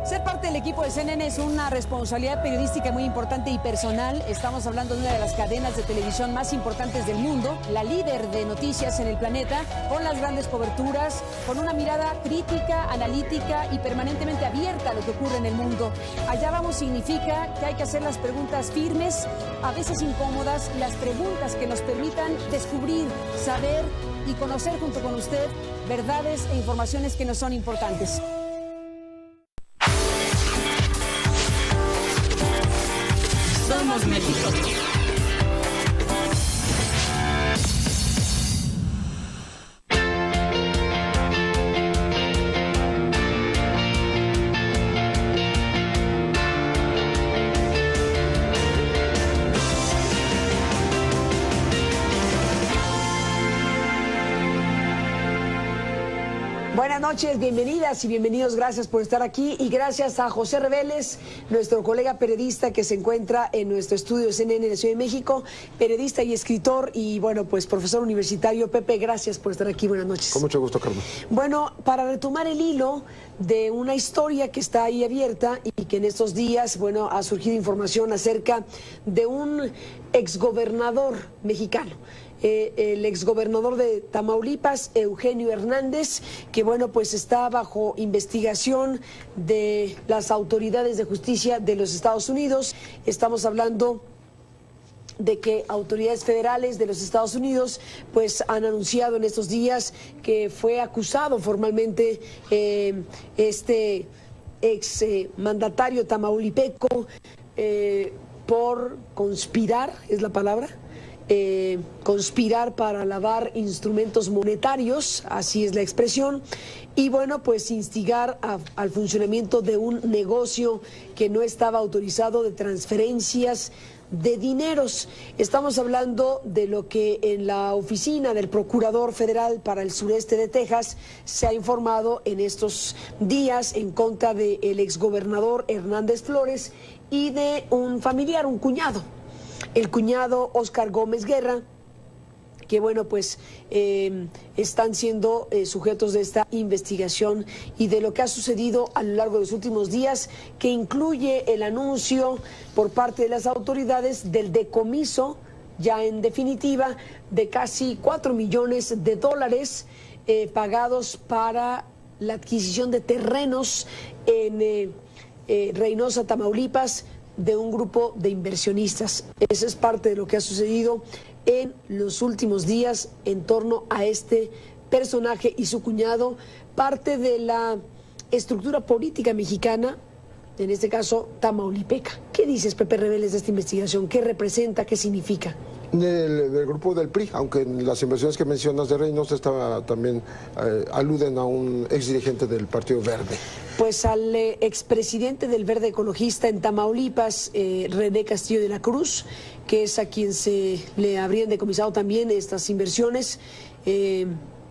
Ser parte del equipo de CNN es una responsabilidad periodística muy importante y personal. Estamos hablando de una de las cadenas de televisión más importantes del mundo, la líder de noticias en el planeta, con las grandes coberturas, con una mirada crítica, analítica y permanentemente abierta a lo que ocurre en el mundo. Allá vamos significa que hay que hacer las preguntas firmes, a veces incómodas, las preguntas que nos permitan descubrir, saber y conocer junto con usted verdades e informaciones que nos son importantes. Somos México. Buenas noches, bienvenidas y bienvenidos, gracias por estar aquí y gracias a José Reveles, nuestro colega periodista que se encuentra en nuestro estudio de CNN en la Ciudad de México, periodista y escritor y bueno, pues profesor universitario. Pepe, gracias por estar aquí, buenas noches. Con mucho gusto, Carmen. Bueno, para retomar el hilo de una historia que está ahí abierta y que en estos días, bueno, ha surgido información acerca de un exgobernador mexicano. El exgobernador de Tamaulipas, Eugenio Hernández, que bueno, pues está bajo investigación de las autoridades de justicia de los Estados Unidos. Estamos hablando de que autoridades federales de los Estados Unidos pues han anunciado en estos días que fue acusado formalmente este ex mandatario tamaulipeco por conspirar, es la palabra. Conspirar para lavar instrumentos monetarios, así es la expresión, y bueno, pues instigar al funcionamiento de un negocio que no estaba autorizado de transferencias de dineros. Estamos hablando de lo que en la oficina del Procurador Federal para el sureste de Texas se ha informado en estos días en contra del exgobernador Hernández Flores y de un familiar, un cuñado. El cuñado Óscar Gómez Guerra, que bueno, pues están siendo sujetos de esta investigación y de lo que ha sucedido a lo largo de los últimos días, que incluye el anuncio por parte de las autoridades del decomiso, ya en definitiva, de casi 4 millones de dólares pagados para la adquisición de terrenos en Reynosa, Tamaulipas, de un grupo de inversionistas. Eso es parte de lo que ha sucedido en los últimos días en torno a este personaje y su cuñado, parte de la estructura política mexicana, en este caso tamaulipeca. ¿Qué dices, Pepe Reveles, de esta investigación? ¿Qué representa? ¿Qué significa? Del grupo del PRI, aunque en las inversiones que mencionas de Reynosa también aluden a un exdirigente del Partido Verde. Pues al expresidente del Verde Ecologista en Tamaulipas, René Castillo de la Cruz, que es a quien se le habrían decomisado también estas inversiones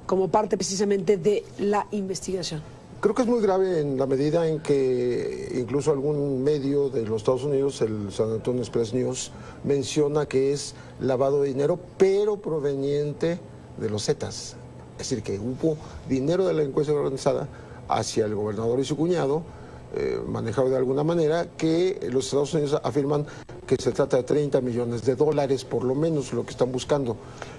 como parte precisamente de la investigación. Creo que es muy grave en la medida en que incluso algún medio de los Estados Unidos, el San Antonio Express News, menciona que es lavado de dinero, pero proveniente de los Zetas. Es decir, que hubo dinero de la delincuencia organizada hacia el gobernador y su cuñado, manejado de alguna manera, que los Estados Unidos afirman que se trata de 30 millones de dólares, por lo menos lo que están buscando.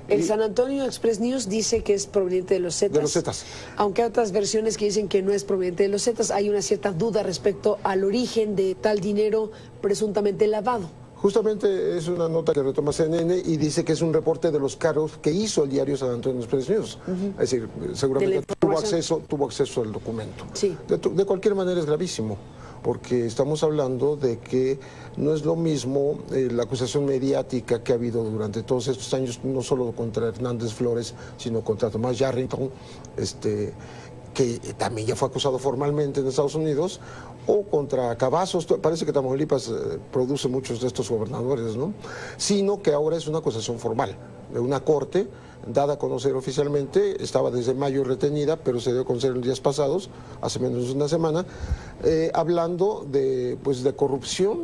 El San Antonio Express News dice que es proveniente de los Zetas. De los Zetas. Aunque hay otras versiones que dicen que no es proveniente de los Zetas, hay una cierta duda respecto al origen de tal dinero presuntamente lavado. Justamente es una nota que retoma CNN y dice que es un reporte de los cargos que hizo el diario San Antonio Express News. Es decir, seguramente tuvo acceso al documento. Sí. De cualquier manera es gravísimo, porque estamos hablando de que no es lo mismo la acusación mediática que ha habido durante todos estos años, no solo contra Hernández Flores, sino contra Tomás Yarrington, que también ya fue acusado formalmente en Estados Unidos, o contra Cavazos. Parece que Tamaulipas produce muchos de estos gobernadores, ¿no? Sino que ahora es una acusación formal de una corte dada a conocer oficialmente, estaba desde mayo retenida, pero se dio a conocer en días pasados, hace menos de una semana, hablando de corrupción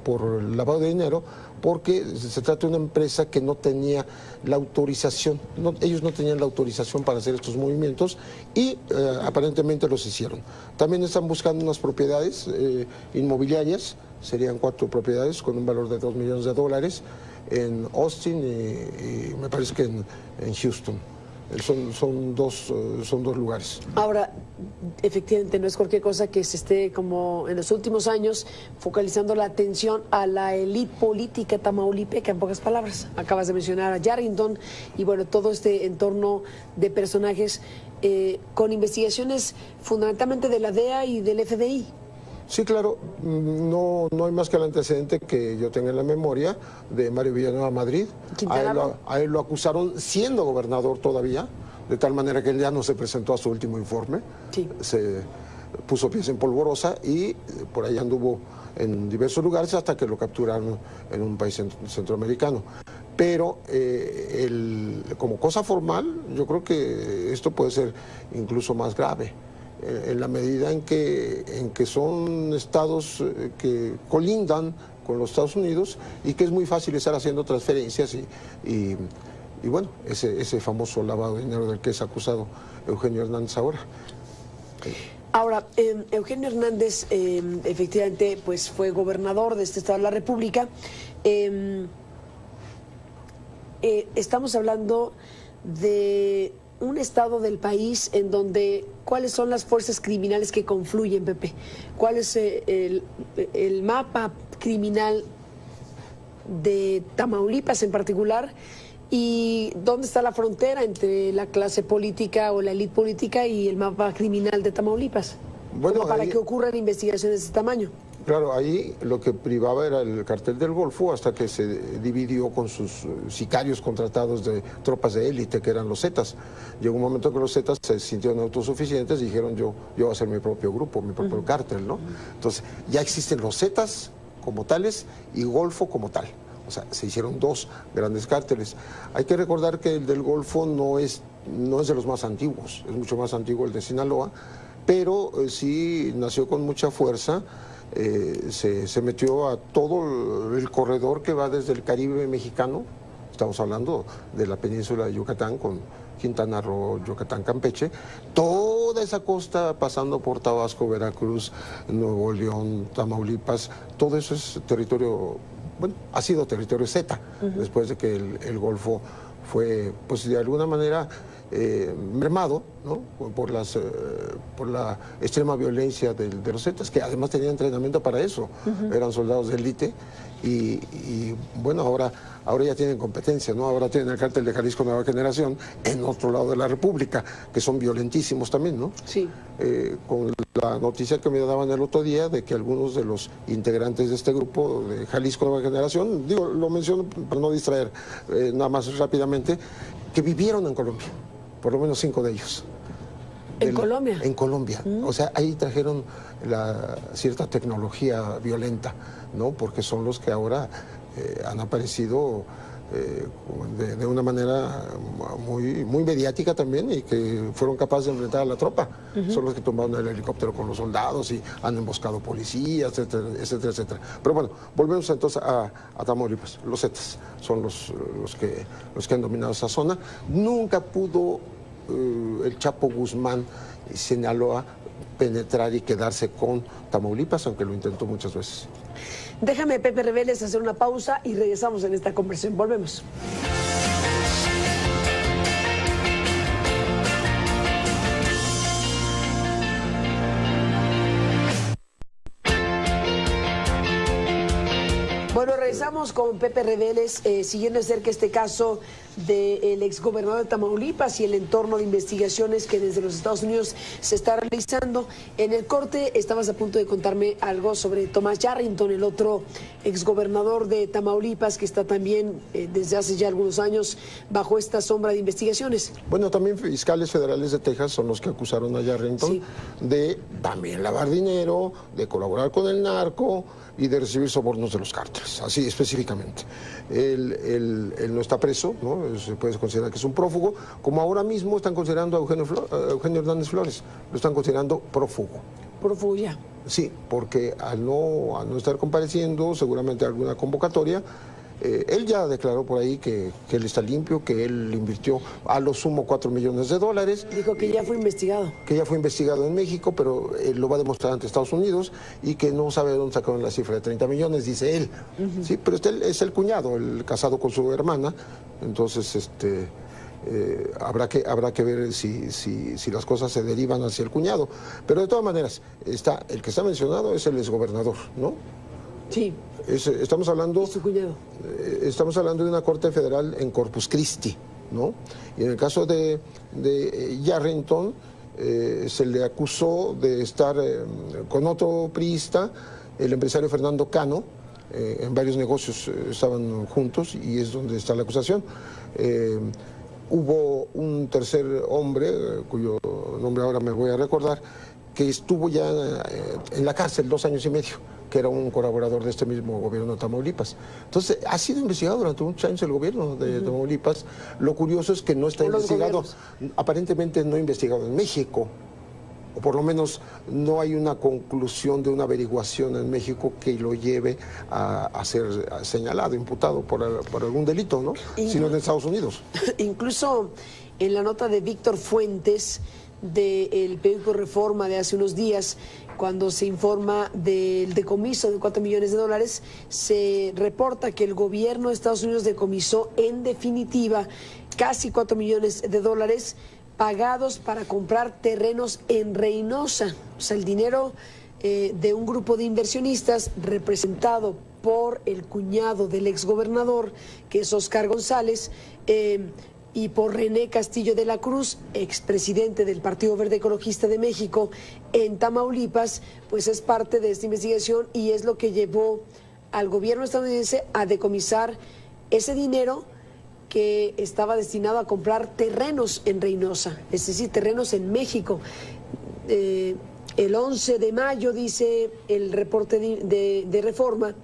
por lavado de dinero, porque se trata de una empresa que no tenía la autorización, ellos no tenían la autorización para hacer estos movimientos y aparentemente los hicieron. También están buscando unas propiedades inmobiliarias, serían 4 propiedades con un valor de $2 millones en Austin y me parece que en Houston. Son dos lugares. Ahora, efectivamente, no es cualquier cosa que se esté, como en los últimos años, focalizando la atención a la élite política tamaulipeca, en pocas palabras. Acabas de mencionar a Yarrington y, bueno, todo este entorno de personajes con investigaciones fundamentalmente de la DEA y del FBI. Sí, claro, no hay más que el antecedente que yo tenga en la memoria de Mario Villanueva Madrid. A él lo acusaron siendo gobernador todavía, de tal manera que él ya no se presentó a su último informe. Sí. Se puso pies en polvorosa y por ahí anduvo en diversos lugares hasta que lo capturaron en un país centroamericano. Pero como cosa formal, yo creo que esto puede ser incluso más grave. En la medida en que son estados que colindan con los Estados Unidos y que es muy fácil estar haciendo transferencias y bueno, ese famoso lavado de dinero del que es acusado Eugenio Hernández ahora. Ahora, Eugenio Hernández efectivamente pues fue gobernador de este estado de la República. Estamos hablando de un estado del país en donde, ¿cuáles son las fuerzas criminales que confluyen, Pepe? ¿Cuál es el mapa criminal de Tamaulipas en particular? ¿Y dónde está la frontera entre la clase política o la élite política y el mapa criminal de Tamaulipas? Bueno, como para que ocurran investigaciones de este tamaño. Claro, ahí lo que privaba era el cartel del Golfo hasta que se dividió con sus sicarios contratados de tropas de élite, que eran los Zetas. Llegó un momento que los Zetas se sintieron autosuficientes y dijeron yo voy a hacer mi propio grupo, mi propio cártel, ¿no? Entonces, ya existen los Zetas como tales y Golfo como tal. O sea, se hicieron 2 grandes cárteles. Hay que recordar que el del Golfo no es de los más antiguos, es mucho más antiguo el de Sinaloa, pero sí nació con mucha fuerza. Se metió a todo el corredor que va desde el Caribe mexicano, estamos hablando de la península de Yucatán con Quintana Roo, Yucatán, Campeche, toda esa costa pasando por Tabasco, Veracruz, Nuevo León, Tamaulipas, todo eso es territorio, bueno, ha sido territorio Z, después de que el Golfo fue, pues de alguna manera, mermado, ¿no? por la extrema violencia de los Zetas, que además tenían entrenamiento para eso, eran soldados de élite y bueno, ahora ya tienen competencia, ¿no? Ahora tienen el cártel de Jalisco Nueva Generación en otro lado de la República, que son violentísimos también, ¿no? Sí. Con la noticia que me daban el otro día de que algunos de los integrantes de este grupo de Jalisco Nueva Generación, digo, lo menciono para no distraer, nada más rápidamente, que vivieron en Colombia. Por lo menos 5 de ellos. ¿En Colombia? En Colombia. O sea, ahí trajeron cierta tecnología violenta, ¿no? Porque son los que ahora han aparecido de una manera muy mediática también y que fueron capaces de enfrentar a la tropa. Son los que tomaron el helicóptero con los soldados y han emboscado policías, etcétera, etcétera, etcétera. Pero bueno, volvemos entonces a Tamaulipas. Los Zetas son los que han dominado esa zona. Nunca pudo el Chapo Guzmán y Sinaloa penetrar y quedarse con Tamaulipas, aunque lo intentó muchas veces. Déjame, Pepe Reveles, hacer una pausa y regresamos en esta conversación. Volvemos. Bueno, regresamos con Pepe Reveles, siguiendo de cerca este caso del exgobernador de Tamaulipas y el entorno de investigaciones que desde los Estados Unidos se está realizando. En el corte estabas a punto de contarme algo sobre Tomás Yarrington, el otro exgobernador de Tamaulipas que está también desde hace ya algunos años bajo esta sombra de investigaciones. Bueno, también fiscales federales de Texas son los que acusaron a Yarrington de también lavar dinero, de colaborar con el narco y de recibir sobornos de los cárteles, así específicamente. Él no está preso, ¿no? Se puede considerar que es un prófugo, como ahora mismo están considerando a Eugenio Hernández Flores, lo están considerando prófugo. Prófugo ya. Sí, porque al no estar compareciendo, seguramente alguna convocatoria, él ya declaró por ahí que él está limpio, que él invirtió a lo sumo $4 millones. Dijo que ya fue investigado. Que ya fue investigado en México, pero él lo va a demostrar ante Estados Unidos y que no sabe de dónde sacaron la cifra de 30 millones, dice él. Sí, pero él es el cuñado, el casado con su hermana, entonces habrá que ver si las cosas se derivan hacia el cuñado. Pero de todas maneras, el que está mencionado es el exgobernador, ¿no? Sí. Estamos hablando, ¿Y su cuñado? Estamos hablando de una corte federal en Corpus Christi, ¿no? Y en el caso de Yarrington, se le acusó de estar con otro priista, el empresario Fernando Cano, en varios negocios estaban juntos y es donde está la acusación. Hubo un tercer hombre, cuyo nombre ahora me voy a recordar, que estuvo ya en la cárcel 2 años y medio, que era un colaborador de este mismo gobierno de Tamaulipas. Entonces, ha sido investigado durante muchos años el gobierno de Tamaulipas. Lo curioso es que no está investigado, aparentemente no investigado en México, o por lo menos no hay una conclusión de una averiguación en México que lo lleve a ser señalado, imputado por algún delito, ¿no? Sino en Estados Unidos. Incluso en la nota de Víctor Fuentes del periódico Reforma de hace unos días, cuando se informa del decomiso de $4 millones, se reporta que el gobierno de Estados Unidos decomisó en definitiva casi $4 millones pagados para comprar terrenos en Reynosa. O sea, el dinero de un grupo de inversionistas representado por el cuñado del exgobernador, que es Óscar González, y por René Castillo de la Cruz, expresidente del Partido Verde Ecologista de México en Tamaulipas, pues es parte de esta investigación y es lo que llevó al gobierno estadounidense a decomisar ese dinero que estaba destinado a comprar terrenos en Reynosa, es decir, terrenos en México. El 11 de mayo, dice el reporte de Reforma,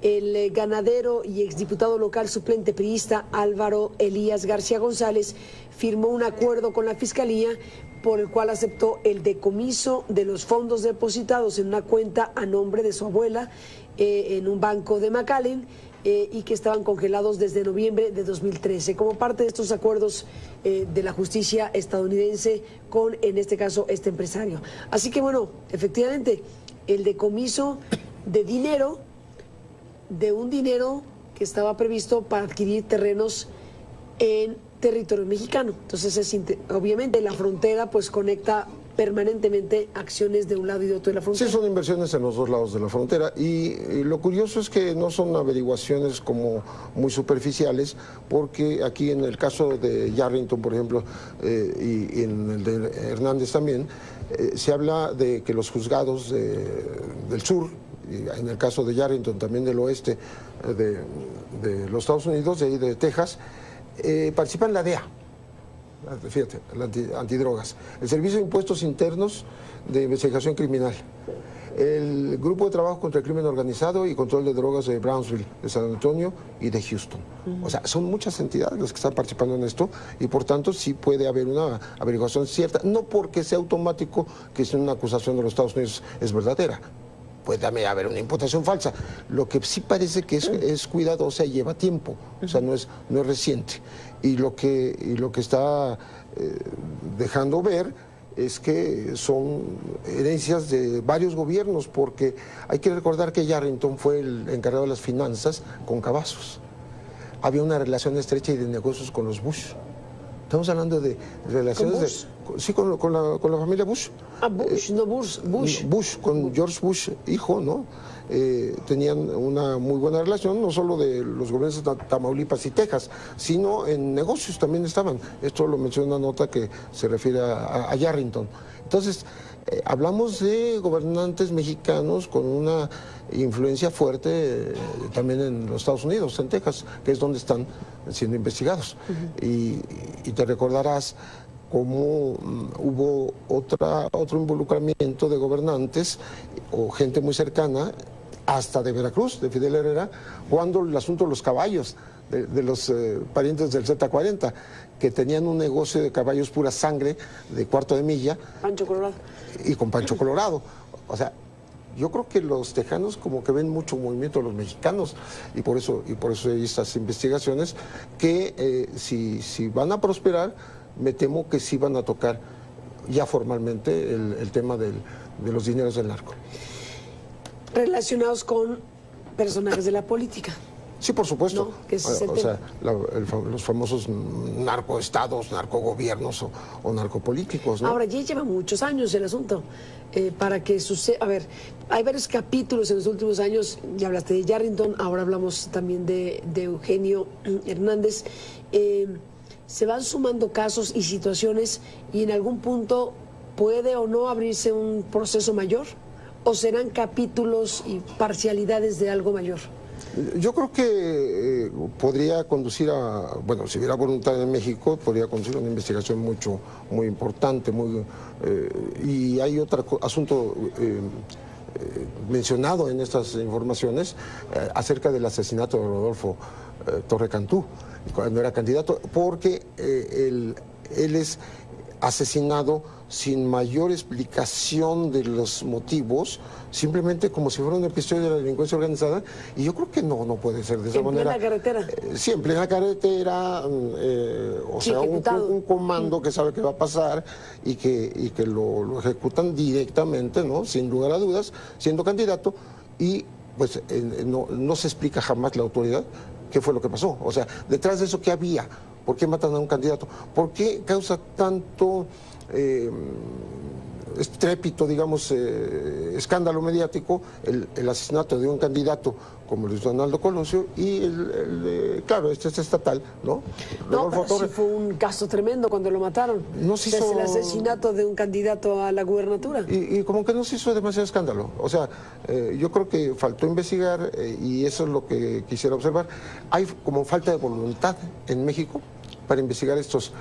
el ganadero y exdiputado local suplente priista Álvaro Elías García González firmó un acuerdo con la Fiscalía por el cual aceptó el decomiso de los fondos depositados en una cuenta a nombre de su abuela en un banco de McAllen y que estaban congelados desde noviembre de 2013, como parte de estos acuerdos de la justicia estadounidense con, en este caso, este empresario. Así que, bueno, efectivamente, el decomiso de dinero, de un dinero que estaba previsto para adquirir terrenos en territorio mexicano. Entonces, obviamente, la frontera pues conecta permanentemente acciones de un lado y de otro de la frontera. Sí, son inversiones en los dos lados de la frontera y lo curioso es que no son averiguaciones como muy superficiales, porque aquí en el caso de Yarrington, por ejemplo, y en el de Hernández también, se habla de que los juzgados del sur, y en el caso de Yarrington también del oeste de los Estados Unidos, de ahí de Texas, participan en la DEA. Fíjate, antidrogas, el Servicio de Impuestos Internos de Investigación Criminal, el Grupo de Trabajo contra el Crimen Organizado y Control de Drogas de Brownsville, de San Antonio y de Houston. O sea, son muchas entidades las que están participando en esto y por tanto sí puede haber una averiguación cierta, no porque sea automático que si una acusación de los Estados Unidos es verdadera. Puede también haber una imputación falsa. Lo que sí parece que es cuidadosa y lleva tiempo, o sea, no es reciente. Y lo que está dejando ver es que son herencias de varios gobiernos, porque hay que recordar que Yarrington fue el encargado de las finanzas con Cavazos. Había una relación estrecha y de negocios con los Bush. Estamos hablando de relaciones con la familia Bush. Ah, Bush, no Bush. Bush, con George Bush, hijo, ¿no? Tenían una muy buena relación, no solo de los gobiernos de Tamaulipas y Texas, sino en negocios también estaban. Esto lo menciona una nota que se refiere a Yarrington. Entonces, hablamos de gobernantes mexicanos con una influencia fuerte también en los Estados Unidos, en Texas, que es donde están siendo investigados. Y te recordarás cómo hubo otro involucramiento de gobernantes o gente muy cercana, hasta de Veracruz, de Fidel Herrera, cuando el asunto de los caballos, de los parientes del Z40, que tenían un negocio de caballos pura sangre de cuarto de milla. Pancho Colorado. Y con Pancho Colorado. O sea, Yo creo que los tejanos como que ven mucho movimiento de los mexicanos y por eso hay estas investigaciones que si van a prosperar, me temo que sí van a tocar ya formalmente el tema de los dineros del narco. Relacionados con personajes de la política. Sí, por supuesto. No, que ese es el tema. Sea, los famosos narcoestados, narcogobiernos o narcopolíticos, ¿no? Ahora, ya lleva muchos años el asunto para que suceda. A ver, hay varios capítulos en los últimos años, ya hablaste de Yarrington, ahora hablamos también de Eugenio Hernández. Se van sumando casos y situaciones y en algún punto puede o no abrirse un proceso mayor, o serán capítulos y parcialidades de algo mayor. Yo creo que podría conducir bueno, si hubiera voluntad en México, podría conducir a una investigación muy importante, y hay otro asunto mencionado en estas informaciones acerca del asesinato de Rodolfo Torre Cantú, cuando era candidato, porque él es asesinado sin mayor explicación de los motivos, simplemente como si fuera un episodio de la delincuencia organizada, y yo creo que no puede ser de esa manera. ¿En plena carretera? Sí, en plena carretera, o sea, un comando que sabe qué va a pasar y que lo ejecutan directamente, ¿no? Sin lugar a dudas, siendo candidato, y pues no se explica jamás la autoridad qué fue lo que pasó. O sea, detrás de eso, ¿qué había? ¿Por qué matan a un candidato? ¿Por qué causa tanto estrépito, digamos, escándalo mediático el asesinato de un candidato como Luis Donaldo Colosio y claro, este es estatal, ¿no? No, pero sí fue un caso tremendo cuando lo mataron. No se hizo... el asesinato de un candidato a la gubernatura. Y como que no se hizo demasiado escándalo. O sea, yo creo que faltó investigar y eso es lo que quisiera observar. Hay como falta de voluntad en México para investigar estos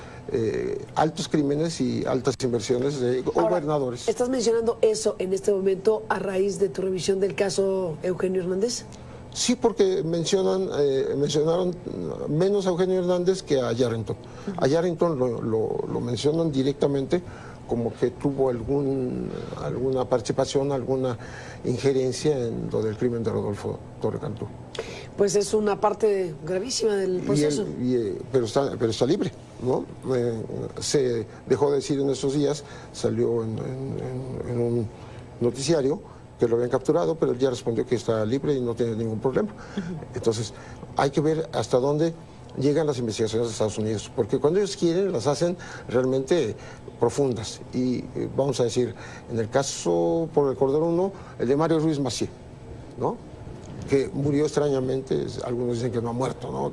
altos crímenes y altas inversiones de gobernadores. ¿Estás mencionando eso en este momento a raíz de tu revisión del caso Eugenio Hernández? Sí, porque mencionaron menos a Eugenio Hernández que a Yarrington. A Yarrington lo mencionan directamente como que tuvo alguna participación, alguna injerencia en lo del crimen de Rodolfo Torre Cantú. Pues es una parte gravísima del proceso. Pero está libre, ¿no? Se dejó de decir en estos días, salió en un noticiario que lo habían capturado, pero él ya respondió que está libre y no tiene ningún problema. Entonces, hay que ver hasta dónde llegan las investigaciones de Estados Unidos, porque cuando ellos quieren las hacen realmente profundas. Y vamos a decir, en el caso, por recordar uno, el de Mario Ruiz Massieu, ¿no? Que murió extrañamente, algunos dicen que no ha muerto, ¿no?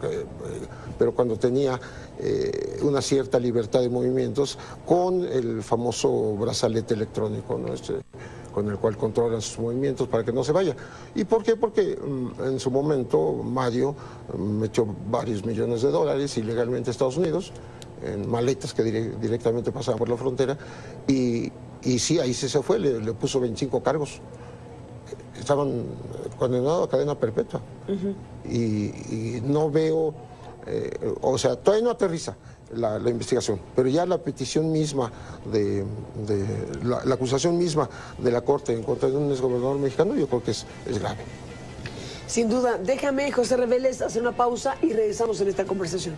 Pero cuando tenía una cierta libertad de movimientos con el famoso brazalete electrónico, ¿no? Con el cual controlan sus movimientos para que no se vaya. ¿Y por qué? Porque en su momento Mario metió varios millones de dólares ilegalmente a Estados Unidos, en maletas que directamente pasaban por la frontera, y sí, ahí se fue, le puso 25 cargos. Estaban condenados a cadena perpetua. Y no veo, o sea, todavía no aterriza la investigación, pero ya la petición misma la acusación misma de la Corte en contra de un exgobernador mexicano, yo creo que es grave. Sin duda. Déjame, José Reveles, hacer una pausa y regresamos en esta conversación.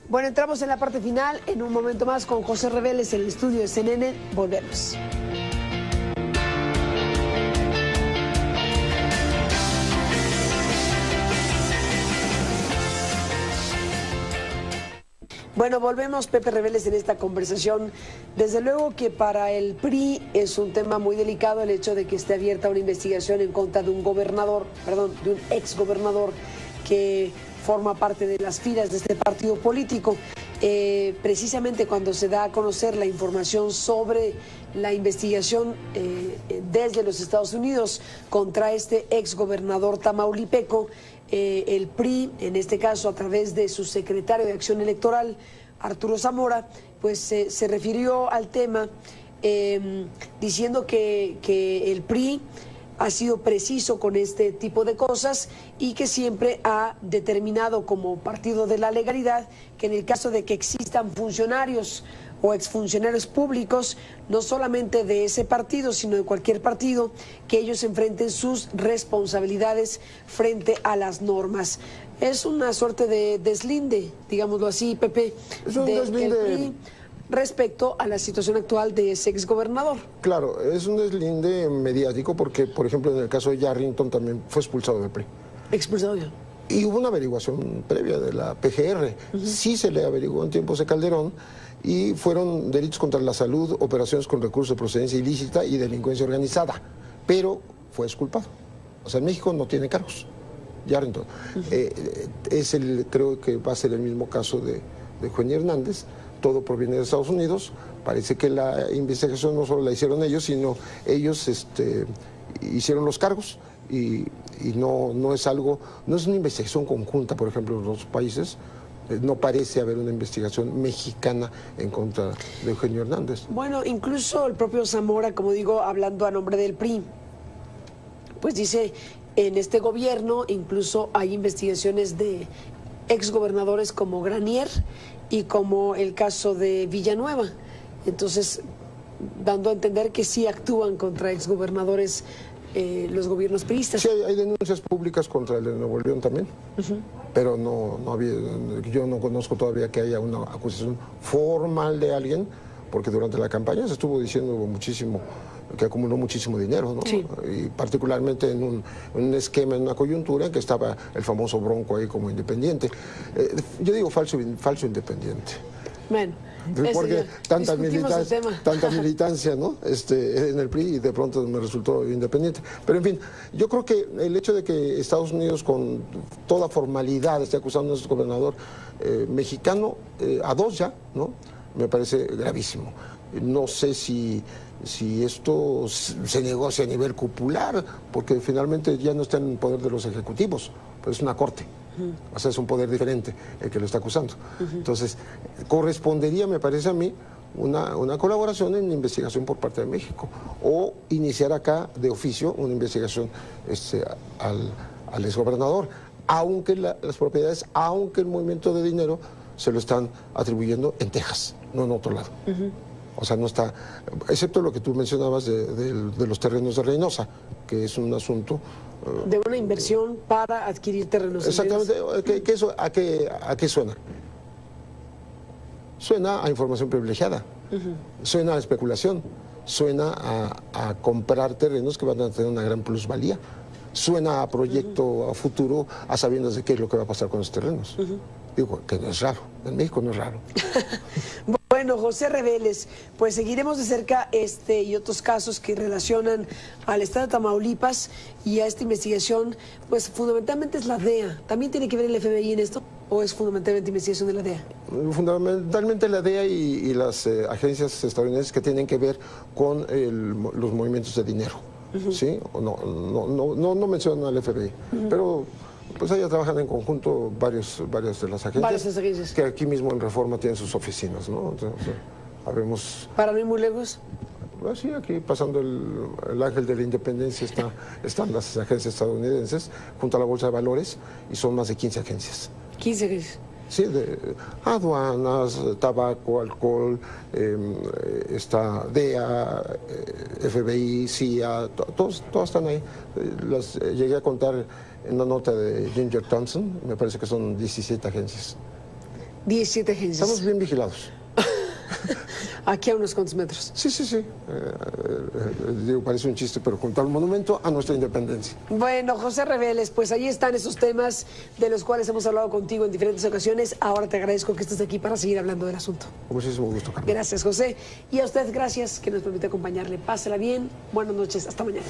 Bueno, entramos en la parte final en un momento más con José Reveles en el estudio de CNN. Volvemos. Bueno, volvemos, Pepe Reveles, en esta conversación. Desde luego que para el PRI es un tema muy delicado el hecho de que esté abierta una investigación en contra de un exgobernador que forma parte de las filas de este partido político. Precisamente cuando se da a conocer la información sobre la investigación desde los Estados Unidos contra este exgobernador tamaulipeco, el PRI, en este caso a través de su secretario de Acción Electoral, Arturo Zamora, pues se refirió al tema diciendo que el PRI ha sido preciso con este tipo de cosas y que siempre ha determinado como partido de la legalidad que en el caso de que existan funcionarios o exfuncionarios públicos, no solamente de ese partido, sino de cualquier partido, que ellos enfrenten sus responsabilidades frente a las normas. Es una suerte de deslinde, digámoslo así, Pepe, es un deslinde del PRI respecto a la situación actual de ese exgobernador. Claro, es un deslinde mediático porque, por ejemplo, en el caso de Yarrington también fue expulsado del PRI. Expulsado ya. Y hubo una averiguación previa de la PGR. Sí se le averiguó en tiempos de Calderón y fueron delitos contra la salud, operaciones con recursos de procedencia ilícita y delincuencia organizada. Pero fue exculpado. O sea, en México no tiene cargos. Yarrington. Creo que va a ser el mismo caso de Eugenio Hernández. Todo proviene de Estados Unidos. Parece que la investigación no solo la hicieron ellos, sino ellos hicieron los cargos y no es una investigación conjunta, por ejemplo, en los países. No parece haber una investigación mexicana en contra de Eugenio Hernández. Bueno, incluso el propio Zamora, como digo, hablando a nombre del PRI, pues dice, en este gobierno incluso hay investigaciones de exgobernadores como Granier y como el caso de Villanueva. Entonces, dando a entender que sí actúan contra exgobernadores los gobiernos priistas. Sí, hay denuncias públicas contra el de Nuevo León también, pero no había, yo no conozco todavía que haya una acusación formal de alguien, porque durante la campaña se estuvo diciendo muchísimo, que acumuló muchísimo dinero, ¿no? Sí. Y particularmente en un esquema, en una coyuntura en que estaba el famoso Bronco ahí como independiente. Yo digo falso independiente. Bueno, porque tanta discutimos militancia, ¿no? En el PRI, y de pronto me resultó independiente. Pero en fin, yo creo que el hecho de que Estados Unidos con toda formalidad esté acusando a nuestro gobernador mexicano, a dos ya, ¿no? Me parece gravísimo. No sé si esto se negocia a nivel popular, porque finalmente ya no está en el poder de los ejecutivos, pues es una corte. O sea, es un poder diferente el que lo está acusando. Entonces, correspondería, me parece a mí, una colaboración en investigación por parte de México, o iniciar acá de oficio una investigación al exgobernador, aunque las propiedades, aunque el movimiento de dinero se lo están atribuyendo en Texas, no en otro lado. O sea, no está, excepto lo que tú mencionabas de los terrenos de Reynosa, que es un asunto... de una inversión para adquirir terrenos. Exactamente. Eso, ¿a qué suena? Suena a información privilegiada, suena a especulación, suena a comprar terrenos que van a tener una gran plusvalía, suena a proyecto a futuro, a sabiendas de qué es lo que va a pasar con los terrenos. Digo, que no es raro, en México no es raro. Bueno, José Reveles, pues seguiremos de cerca y otros casos que relacionan al estado de Tamaulipas y a esta investigación, pues fundamentalmente es la DEA. ¿También tiene que ver el FBI en esto o es fundamentalmente investigación de la DEA? Fundamentalmente la DEA y las agencias estadounidenses que tienen que ver con los movimientos de dinero. ¿Sí? No mencionan al FBI, pero... Pues allá trabajan en conjunto varias de las agencias, que aquí mismo en Reforma tienen sus oficinas, ¿no? Entonces, habemos... ¿Para no ir muy lejos? Pues sí, aquí pasando el ángel de la independencia están las agencias estadounidenses junto a la Bolsa de Valores y son más de 15 agencias. 15 agencias. Sí, de aduanas, tabaco, alcohol, está DEA, FBI, CIA, todos están ahí. Las llegué a contar en una nota de Ginger Thompson, me parece que son 17 agencias. 17 agencias. Estamos bien vigilados. Aquí a unos cuantos metros. Sí. Digo, parece un chiste, pero junto al monumento a nuestra independencia. Bueno, José Reveles, pues ahí están esos temas de los cuales hemos hablado contigo en diferentes ocasiones. Ahora te agradezco que estés aquí para seguir hablando del asunto. Con muchísimo gusto, Carmen. Gracias, José. Y a usted, gracias que nos permite acompañarle. Pásela bien. Buenas noches. Hasta mañana.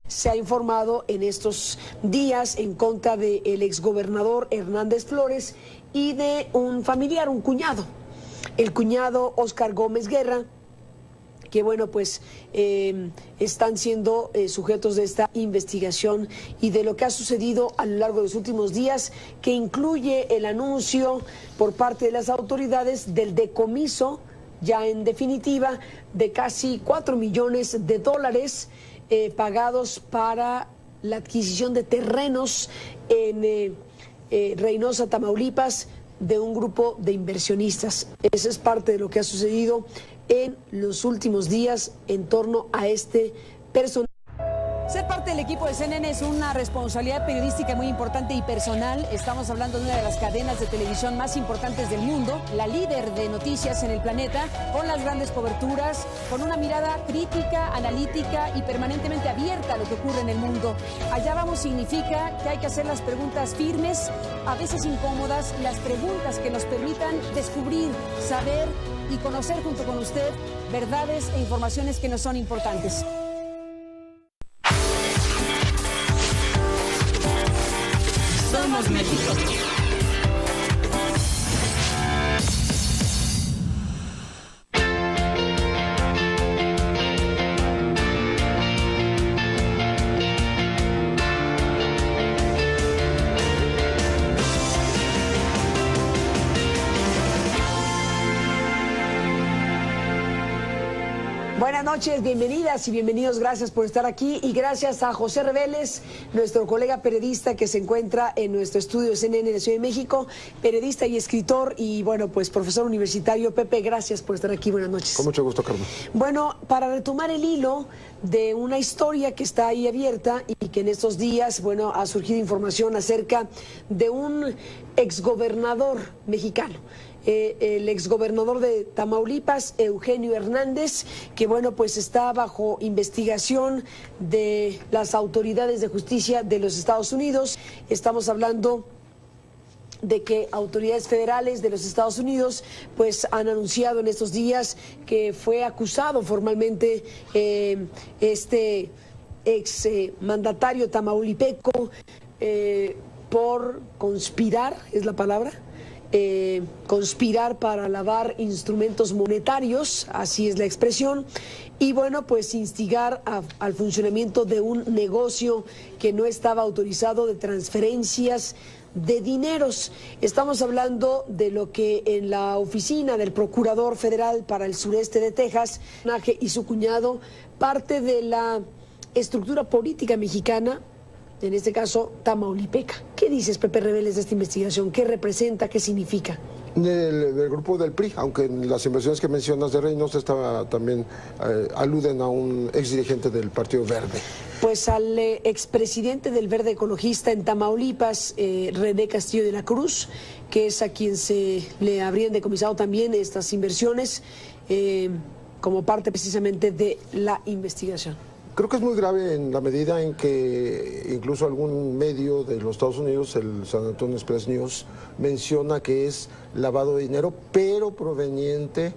Se ha informado en estos días en contra del exgobernador Hernández Flores y de un familiar, un cuñado. El cuñado Óscar Gómez Guerra que bueno, pues están siendo sujetos de esta investigación y de lo que ha sucedido a lo largo de los últimos días, que incluye el anuncio por parte de las autoridades del decomiso, ya en definitiva, de casi $4 millones pagados para la adquisición de terrenos en Reynosa, Tamaulipas, de un grupo de inversionistas. Eso es parte de lo que ha sucedido en los últimos días en torno a este personaje. Ser parte del equipo de CNN es una responsabilidad periodística muy importante y personal. Estamos hablando de una de las cadenas de televisión más importantes del mundo, la líder de noticias en el planeta, con las grandes coberturas, con una mirada crítica, analítica y permanentemente abierta a lo que ocurre en el mundo. Allá vamos significa que hay que hacer las preguntas firmes, a veces incómodas, las preguntas que nos permitan descubrir, saber y conocer junto con usted verdades e informaciones que nos son importantes. Somos México. Buenas noches, bienvenidas y bienvenidos, gracias por estar aquí y gracias a José Reveles, nuestro colega periodista que se encuentra en nuestro estudio de CNN de Ciudad de México, periodista y escritor y bueno, pues profesor universitario. Pepe, gracias por estar aquí, buenas noches. Con mucho gusto, Carmen. Bueno, para retomar el hilo de una historia que está ahí abierta y que en estos días, bueno, ha surgido información acerca de un exgobernador mexicano. El exgobernador de Tamaulipas, Eugenio Hernández, que bueno, pues está bajo investigación de las autoridades de justicia de los Estados Unidos. Estamos hablando de que autoridades federales de los Estados Unidos pues han anunciado en estos días que fue acusado formalmente este ex mandatario tamaulipeco por conspirar, es la palabra, conspirar para lavar instrumentos monetarios, así es la expresión, y bueno, pues instigar al funcionamiento de un negocio que no estaba autorizado de transferencias de dineros. Estamos hablando de lo que en la oficina del Procurador Federal para el sureste de Texas y su cuñado, parte de la estructura política mexicana, en este caso tamaulipeca. ¿Qué dices, Pepe Reveles, de esta investigación? ¿Qué representa? ¿Qué significa? Del grupo del PRI, aunque en las inversiones que mencionas de Reynosa también aluden a un exdirigente del Partido Verde. Pues al expresidente del Verde Ecologista en Tamaulipas, René Castillo de la Cruz, que es a quien se le habrían decomisado también estas inversiones como parte precisamente de la investigación. Creo que es muy grave en la medida en que incluso algún medio de los Estados Unidos, el San Antonio Express News, menciona que es lavado de dinero, pero proveniente